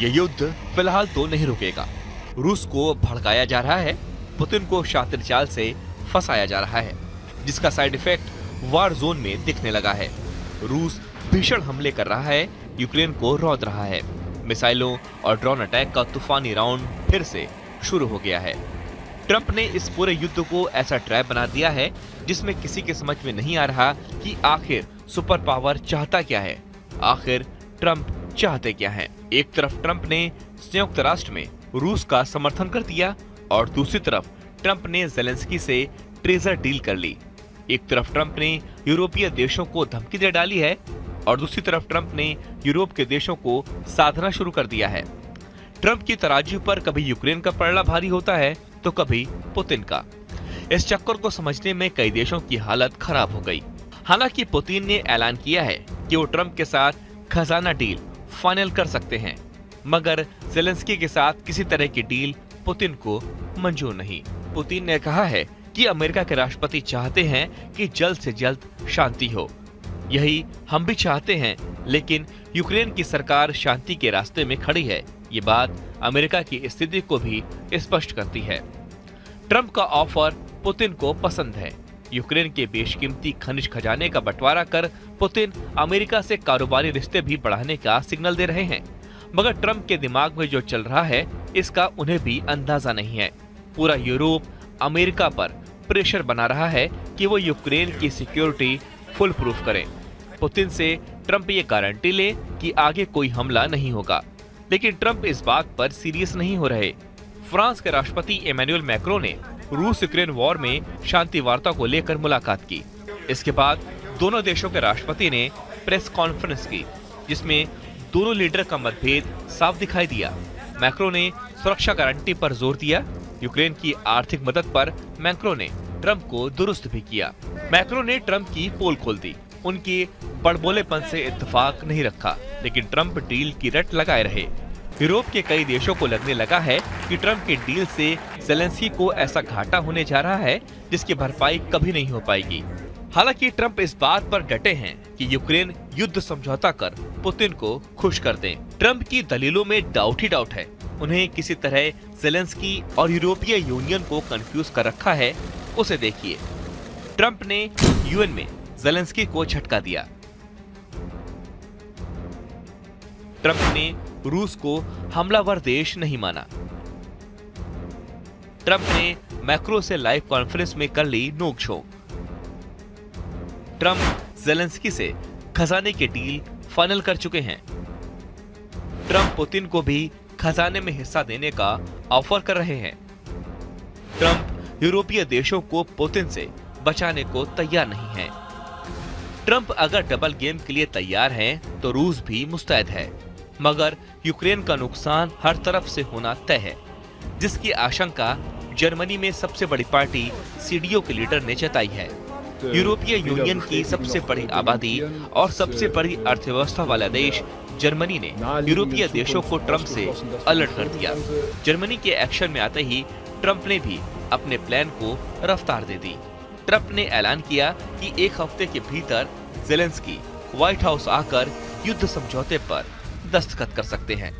ये युद्ध फिलहाल तो नहीं रुकेगा। रूस को भड़काया जा रहा है, पुतिन को शातिर चाल से फंसाया जा रहा है, जिसका साइड इफेक्ट वार जोन में दिखने लगा है। रूस भीषण हमले कर रहा है, यूक्रेन को रौंद रहा है। मिसाइलों और ड्रोन अटैक का तूफानी राउंड फिर से शुरू हो गया है। ट्रंप ने इस पूरे युद्ध को ऐसा ट्रैप बना दिया है जिसमें किसी के समझ में नहीं आ रहा कि आखिर सुपर पावर चाहता क्या है, आखिर ट्रंप चाहते क्या हैं। एक तरफ ट्रंप ने संयुक्त राष्ट्र में रूस का समर्थन कर दिया और दूसरी तरफ ट्रंप ने ज़ेलेंस्की से ट्रेजर डील कर ली। एक तरफ ट्रंप ने यूरोपीय देशों को धमकी दे डाली है और दूसरी तरफ ट्रंप ने यूरोप के देशों को साधना शुरू कर दिया है। ट्रंप की तराजू पर कभी यूक्रेन का पलड़ा भारी होता है तो कभी पुतिन का। इस चक्कर को समझने में कई देशों की हालत खराब हो गई। हालांकि पुतिन ने ऐलान किया है कि वो ट्रंप के साथ खजाना डील फाइनल कर सकते हैं, मगर ज़ेलेंस्की के साथ किसी तरह की डील पुतिन को मंजूर नहीं। पुतिन ने कहा है कि अमेरिका के राष्ट्रपति चाहते हैं कि जल्द से जल्द शांति हो। यही हम भी चाहते हैं, लेकिन यूक्रेन की सरकार शांति के रास्ते में खड़ी है। ये बात अमेरिका की स्थिति को भी स्पष्ट करती है। ट्रंप का ऑफर पुतिन को पसंद है। यूक्रेन के बेशकीमती खनिज खजाने का बंटवारा कर पुतिन अमेरिका से कारोबारी रिश्ते भी बढ़ाने का सिग्नल दे रहे हैं, मगर ट्रंप के दिमाग में जो चल रहा है इसका उन्हें भी अंदाजा नहीं है। पूरा यूरोप अमेरिका पर प्रेशर बना रहा है कि वो यूक्रेन की सिक्योरिटी फुल प्रूफ करें। पुतिन से ट्रंप ये गारंटी ले कि आगे कोई हमला नहीं होगा, लेकिन ट्रंप इस बात पर सीरियस नहीं हो रहे। फ्रांस के राष्ट्रपति इमैनुअल मैक्रों ने रूस यूक्रेन वॉर में शांति वार्ता को लेकर मुलाकात की। इसके बाद दोनों देशों के राष्ट्रपति ने प्रेस कॉन्फ्रेंस की, जिसमें दोनों लीडर का मतभेद साफ दिखाई दिया। मैक्रों ने सुरक्षा गारंटी पर जोर दिया। यूक्रेन की आर्थिक मदद पर मैक्रों ने ट्रंप को दुरुस्त भी किया। मैक्रों ने ट्रंप की पोल खोल दी। उनके बड़बोलेपन से इत्तेफाक नहीं रखा, लेकिन ट्रंप डील की रट लगाए रहे। यूरोप के कई देशों को लगने लगा है कि ट्रंप की डील से ज़ेलेंस्की को ऐसा घाटा होने जा रहा है जिसकी भरपाई कभी नहीं हो पाएगी। हालांकि ट्रंप इस बात पर डटे हैं कि यूक्रेन युद्ध समझौता कर पुतिन को खुश कर दें। ट्रंप की दलीलों में डाउट ही डाउट है। उन्हें किसी तरह ज़ेलेंस्की और यूरोपीय यूनियन को कंफ्यूज कर रखा है। उसे देखिए। ट्रंप ने यूएन में ज़ेलेंस्की को झटका दिया। ट्रंप ने रूस को हमलावर देश नहीं माना। ट्रंप ने मैक्रो से लाइव कॉन्फ्रेंस में कर ली नोक-झोंक। ट्रंप ज़ेलेंस्की से खजाने की डील फाइनल कर चुके हैं। ट्रंप पुतिन को भी खजाने में हिस्सा देने का ऑफर कर रहे हैं। ट्रंप यूरोपीय देशों को पुतिन से बचाने को तैयार नहीं है। ट्रंप अगर डबल गेम के लिए तैयार हैं, तो रूस भी मुस्तैद है, मगर यूक्रेन का नुकसान हर तरफ से होना तय है, जिसकी आशंका जर्मनी में सबसे बड़ी पार्टी सीडीओ के लीडर ने जताई है। यूरोपीय यूनियन की सबसे बड़ी आबादी और सबसे बड़ी अर्थव्यवस्था वाला देश जर्मनी ने यूरोपीय देशों को ट्रंप से अलर्ट कर दिया। जर्मनी के एक्शन में आते ही ट्रंप ने भी अपने प्लान को रफ्तार दे दी। ट्रंप ने ऐलान किया कि एक हफ्ते के भीतर ज़ेलेंस्की व्हाइट हाउस आकर युद्ध समझौते पर दस्तखत कर सकते हैं।